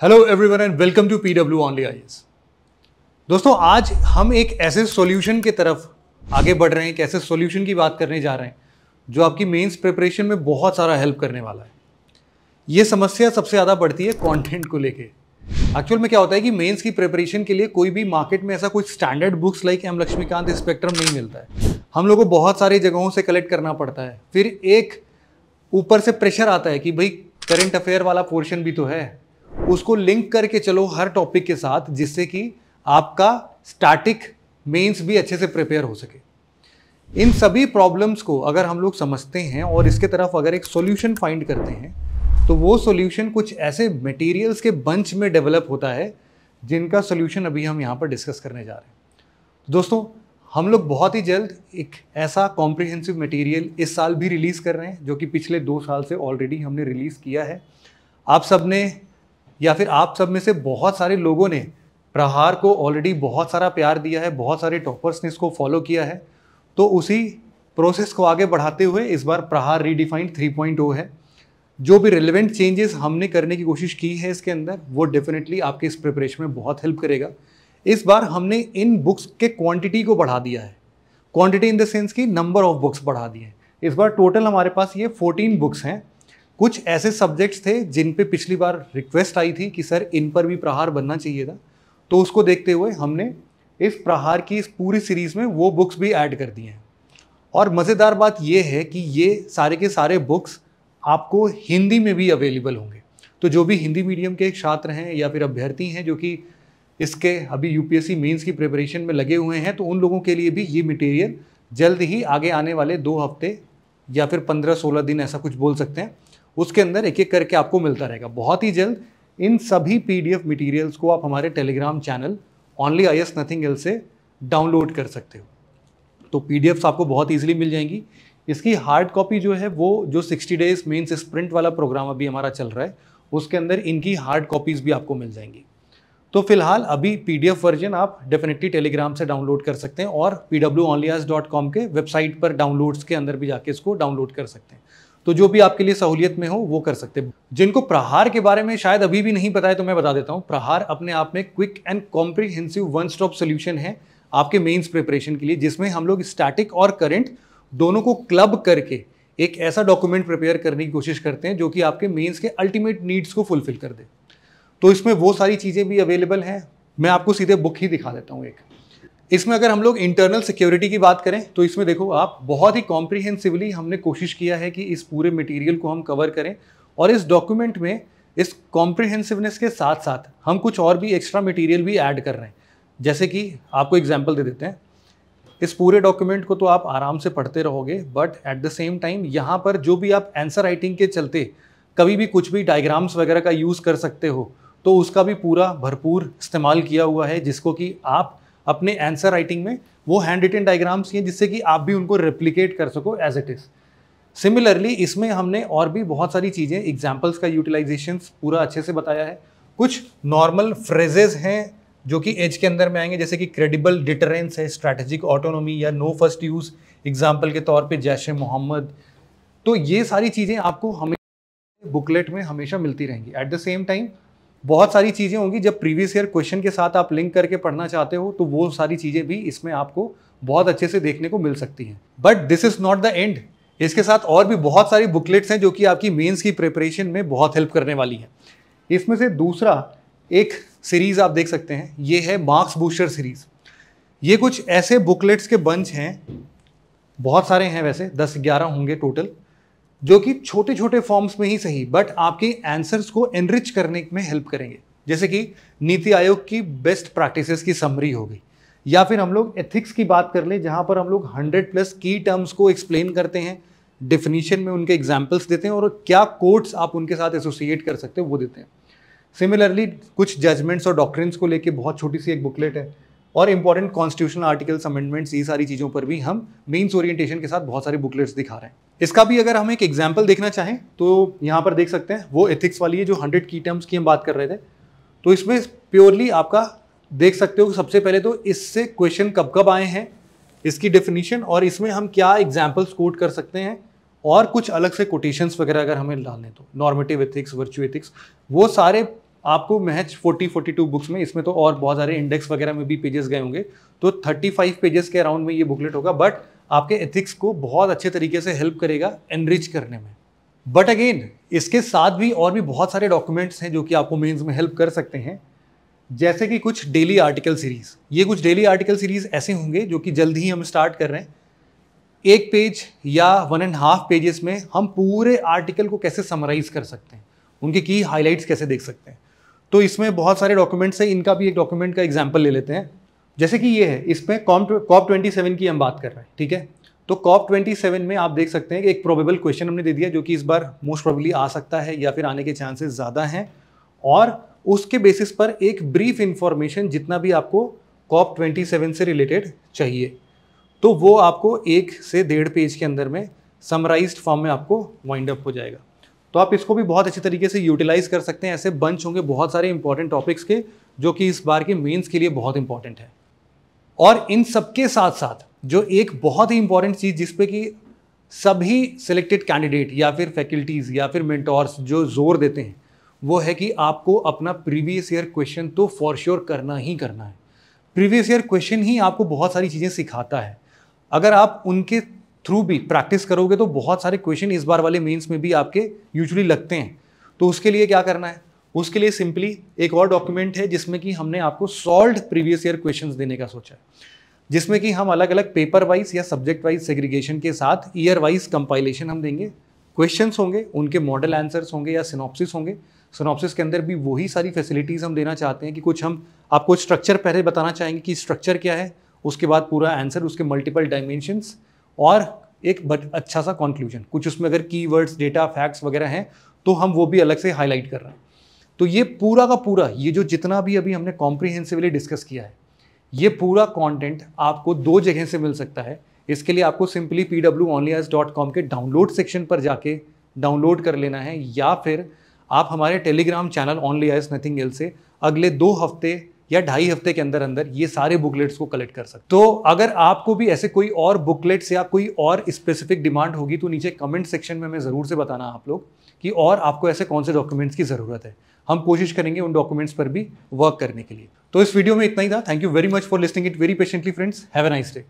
Hello everyone and welcome to PW only IAS. दोस्तों, आज हम एक ऐसे सॉल्यूशन की तरफ आगे बढ़ रहे हैं, एक ऐसे सॉल्यूशन की बात करने जा रहे हैं जो आपकी मेंस प्रिपरेशन में बहुत सारा हेल्प करने वाला है। ये समस्या सबसे ज़्यादा बढ़ती है कंटेंट को लेके। एक्चुअल में क्या होता है कि मेंस की प्रिपरेशन के लिए कोई भी मार्केट में ऐसा कोई standard books like M Laxmikanth spectrum नहीं मिलता है। हम लोग को बहुत सारी जगहों से कलेक्ट करना पड़ता है। फिर एक ऊपर से प्रेशर आता है कि भाई करंट अफेयर वाला पोर्शन भी तो है, उसको लिंक करके चलो हर टॉपिक के साथ, जिससे कि आपका स्टैटिक मेंस भी अच्छे से प्रिपेयर हो सके। इन सभी प्रॉब्लम्स को अगर हम लोग समझते हैं और इसके तरफ अगर एक सॉल्यूशन फाइंड करते हैं, तो वो सॉल्यूशन कुछ ऐसे मटेरियल्स के बंच में डेवलप होता है जिनका सॉल्यूशन अभी हम यहाँ पर डिस्कस करने जा रहे हैं। दोस्तों, हम लोग बहुत ही जल्द एक ऐसा कॉम्प्रिहेंसिव मटेरियल इस साल भी रिलीज़ कर रहे हैं जो कि पिछले 2 साल से ऑलरेडी हमने रिलीज़ किया है। आप सब ने या फिर आप सब में से बहुत सारे लोगों ने प्रहार को ऑलरेडी बहुत सारा प्यार दिया है, बहुत सारे टॉपर्स ने इसको फॉलो किया है। तो उसी प्रोसेस को आगे बढ़ाते हुए इस बार प्रहार रीडिफाइंड 3.0 है। जो भी रिलेवेंट चेंजेस हमने करने की कोशिश की है इसके अंदर, वो डेफिनेटली आपके इस प्रिपरेशन में बहुत हेल्प करेगा। इस बार हमने इन बुक्स के क्वांटिटी को बढ़ा दिया है। क्वांटिटी इन द सेंस की नंबर ऑफ बुक्स बढ़ा दिए हैं। इस बार टोटल हमारे पास ये 14 बुक्स हैं। कुछ ऐसे सब्जेक्ट्स थे जिन पे पिछली बार रिक्वेस्ट आई थी कि सर इन पर भी प्रहार बनना चाहिए था, तो उसको देखते हुए हमने इस प्रहार की इस पूरी सीरीज़ में वो बुक्स भी ऐड कर दिए हैं। और मज़ेदार बात ये है कि ये सारे के सारे बुक्स आपको हिंदी में भी अवेलेबल होंगे। तो जो भी हिंदी मीडियम के छात्र हैं या फिर अभ्यर्थी हैं जो कि इसके अभी यूपीएससी मेंस की प्रिपरेशन में लगे हुए हैं, तो उन लोगों के लिए भी ये मटेरियल जल्द ही आगे आने वाले 2 हफ्ते या फिर 15-16 दिन ऐसा कुछ बोल सकते हैं, उसके अंदर एक एक करके आपको मिलता रहेगा। बहुत ही जल्द इन सभी पीडीएफ मटेरियल्स को आप हमारे Telegram channel only IAS nothing else से डाउनलोड कर सकते हो। तो पीडीएफ्स आपको बहुत ईजिली मिल जाएंगी। इसकी हार्ड कॉपी जो है वो जो 60 डेज मेंस स्प्रिंट वाला प्रोग्राम अभी हमारा चल रहा है, उसके अंदर इनकी हार्ड कॉपीज़ भी आपको मिल जाएंगी। तो फिलहाल अभी पीडीएफ वर्जन आप डेफिनेटली टेलीग्राम से डाउनलोड कर सकते हैं और pwonlyas.com के वेबसाइट पर डाउनलोड्स के अंदर भी जाके इसको डाउनलोड कर सकते हैं। तो जो भी आपके लिए सहूलियत में हो वो कर सकते हैं। जिनको प्रहार के बारे में शायद अभी भी नहीं पता है तो मैं बता देता हूँ। प्रहार अपने आप में quick and comprehensive one stop solution है आपके मेंस प्रिपरेशन के लिए, जिसमें हम लोग स्टैटिक और करंट दोनों को क्लब करके एक ऐसा डॉक्यूमेंट प्रिपेयर करने की कोशिश करते हैं जो कि आपके मेंस के अल्टीमेट नीड्स को फुलफिल कर दे। तो इसमें वो सारी चीज़ें भी अवेलेबल हैं। मैं आपको सीधे बुक ही दिखा देता हूँ एक। इसमें अगर हम लोग इंटरनल सिक्योरिटी की बात करें तो इसमें देखो आप, बहुत ही कॉम्प्रिहेंसिवली हमने कोशिश किया है कि इस पूरे मटेरियल को हम कवर करें। और इस डॉक्यूमेंट में इस कॉम्प्रिहेंसिवनेस के साथ साथ हम कुछ और भी एक्स्ट्रा मटेरियल भी ऐड कर रहे हैं। जैसे कि आपको एग्जांपल दे देते हैं। इस पूरे डॉक्यूमेंट को तो आप आराम से पढ़ते रहोगे, but at the same time यहाँ पर जो भी आप आंसर राइटिंग के चलते कभी भी कुछ भी डायग्राम्स वगैरह का यूज़ कर सकते हो, तो उसका भी पूरा भरपूर इस्तेमाल किया हुआ है, जिसको कि आप अपने आंसर राइटिंग में वो हैंड रिटन डायग्राम्स हैं जिससे कि आप भी उनको रेप्लिकेट कर सको एज इट इज़। सिमिलरली इसमें हमने और भी बहुत सारी चीज़ें, एग्जाम्पल्स का यूटिलाइजेशन पूरा अच्छे से बताया है। कुछ नॉर्मल फ्रेजेस हैं जो कि एज के अंदर में आएंगे, जैसे कि क्रेडिबल डिटरेंस है, स्ट्रैटेजिक ऑटोनॉमी या नो फर्स्ट यूज़ एग्जाम्पल के तौर पे जैश ए मोहम्मद। तो ये सारी चीज़ें आपको हमेशा बुकलेट में हमेशा मिलती रहेंगी। एट द सेम टाइम बहुत सारी चीज़ें होंगी जब प्रीवियस ईयर क्वेश्चन के साथ आप लिंक करके पढ़ना चाहते हो, तो वो सारी चीज़ें भी इसमें आपको बहुत अच्छे से देखने को मिल सकती हैं। But this is not the end. इसके साथ और भी बहुत सारी बुकलेट्स हैं जो कि आपकी मेंस की प्रिपरेशन में बहुत हेल्प करने वाली हैं। इसमें से दूसरा एक सीरीज़ आप देख सकते हैं, ये है मार्क्स बूस्टर सीरीज़। ये कुछ ऐसे बुकलेट्स के बंच हैं, बहुत सारे हैं वैसे 10-11 होंगे टोटल, जो कि छोटे छोटे फॉर्म्स में ही सही बट आपके आंसर्स को एनरिच करने में हेल्प करेंगे। जैसे कि नीति आयोग की बेस्ट प्रैक्टिसेस की समरी हो गई, या फिर हम लोग एथिक्स की बात कर लें जहां पर हम लोग 100+ की टर्म्स को एक्सप्लेन करते हैं, डेफिनेशन में उनके एग्जाम्पल्स देते हैं और क्या कोट्स आप उनके साथ एसोसिएट कर सकते हो वो देते हैं। सिमिलरली कुछ जजमेंट्स और डॉक्ट्रिन्स को लेके बहुत छोटी सी एक बुकलेट है, और इंपॉर्टेंट कॉन्स्टिट्यूशनल आर्टिकल्स, अमेंडमेंट्स, ये सारी चीज़ों पर भी हम मेंस ओरिएंटेशन के साथ बहुत सारी बुकलेट्स दिखा रहे हैं। इसका भी अगर हम एक एग्जाम्पल देखना चाहें तो यहाँ पर देख सकते हैं, वो एथिक्स वाली है जो 100 की टर्म्स की हम बात कर रहे थे। तो इसमें प्योरली आपका देख सकते हो कि सबसे पहले तो इससे क्वेश्चन कब कब आए हैं, इसकी डेफिनेशन, और इसमें हम क्या एग्जाम्पल्स कोट कर सकते हैं, और कुछ अलग से कोटेशंस वगैरह अगर हमें डालने तो नॉर्मेटिव एथिक्स, वर्च्यू एथिक्स, वो सारे आपको महज 42 बुक्स में, इसमें तो और बहुत सारे इंडेक्स वगैरह में भी पेजेस गए होंगे, तो 35 पेजेस के अराउंड में ये बुकलेट होगा, बट आपके एथिक्स को बहुत अच्छे तरीके से हेल्प करेगा एनरिच करने में। बट अगेन इसके साथ भी और भी बहुत सारे डॉक्यूमेंट्स हैं जो कि आपको मेंस में हेल्प कर सकते हैं, जैसे कि कुछ डेली आर्टिकल सीरीज। ये कुछ डेली आर्टिकल सीरीज ऐसे होंगे जो कि जल्द ही हम स्टार्ट कर रहे हैं। 1 पेज या 1.5 पेजेस में हम पूरे आर्टिकल को कैसे समराइज कर सकते हैं, उनके की हाईलाइट्स कैसे देख सकते हैं। तो इसमें बहुत सारे डॉक्यूमेंट्स हैं, इनका भी एक डॉक्यूमेंट का एग्जाम्पल ले लेते हैं। जैसे कि ये है, इसमें COP27 की हम बात कर रहे हैं, ठीक है। तो COP27 में आप देख सकते हैं कि एक प्रोबेबल क्वेश्चन हमने दे दिया जो कि इस बार मोस्ट प्रोबेबली आ सकता है या फिर आने के चांसेस ज़्यादा हैं, और उसके बेसिस पर एक ब्रीफ इंफॉर्मेशन जितना भी आपको COP27 से रिलेटेड चाहिए, तो वो आपको 1 से 1.5 पेज के अंदर में समराइज्ड फॉर्म में आपको वाइंड अप हो जाएगा। तो आप इसको भी बहुत अच्छे तरीके से यूटिलाइज कर सकते हैं। ऐसे बंच होंगे बहुत सारे इंपॉर्टेंट टॉपिक्स के जो कि इस बार के मेंस के लिए बहुत इंपॉर्टेंट है। और इन सबके साथ साथ जो एक बहुत ही इंपॉर्टेंट चीज़ जिसपे कि सभी सिलेक्टेड कैंडिडेट या फिर फैकल्टीज़ या फिर मेंटोर्स जो जोर देते हैं, वो है कि आपको अपना प्रीवियस ईयर क्वेश्चन तो फॉर श्योर करना ही करना है। प्रीवियस ईयर क्वेश्चन ही आपको बहुत सारी चीज़ें सिखाता है। अगर आप उनके थ्रू भी प्रैक्टिस करोगे तो बहुत सारे क्वेश्चन इस बार वाले मेंस में भी आपके यूजुअली लगते हैं। तो उसके लिए क्या करना है, उसके लिए सिंपली एक और डॉक्यूमेंट है जिसमें कि हमने आपको सॉल्व्ड प्रीवियस ईयर क्वेश्चंस देने का सोचा है, जिसमें कि हम अलग अलग पेपर वाइज या सब्जेक्ट वाइज सेग्रीगेशन के साथ ईयर वाइज कंपाइलेशन हम देंगे। क्वेश्चंस होंगे, उनके मॉडल आंसर्स होंगे या सिनॉप्सिस होंगे। सिनॉप्सिस के अंदर भी वही सारी फैसिलिटीज़ हम देना चाहते हैं कि कुछ हम आपको स्ट्रक्चर पहले बताना चाहेंगे कि स्ट्रक्चर क्या है, उसके बाद पूरा आंसर, उसके मल्टीपल डायमेंशंस और एक अच्छा सा कंक्लूजन। कुछ उसमें अगर कीवर्ड्स, डेटा, फैक्ट्स वगैरह हैं तो हम वो भी अलग से हाईलाइट कर रहे हैं। तो ये पूरा का पूरा, ये जो जितना भी अभी हमने कॉम्प्रिहेंसिवली डिस्कस किया है, ये पूरा कंटेंट आपको 2 जगह से मिल सकता है। इसके लिए आपको सिंपली pwonlyas.com के डाउनलोड सेक्शन पर जाके डाउनलोड कर लेना है, या फिर आप हमारे Telegram channel only as nothing else से अगले 2 हफ्ते या 2.5 हफ्ते के अंदर अंदर ये सारे बुकलेट्स को कलेक्ट कर सकते। तो अगर आपको भी ऐसे कोई और बुकलेट्स या कोई और स्पेसिफिक डिमांड होगी तो नीचे कमेंट सेक्शन में हमें ज़रूर से बताना आप लोग कि और आपको ऐसे कौन से डॉक्यूमेंट्स की ज़रूरत है। हम कोशिश करेंगे उन डॉक्यूमेंट्स पर भी वर्क करने के लिए। तो इस वीडियो में इतना ही था। Thank you very much for listening it very patiently friends. Have a nice day.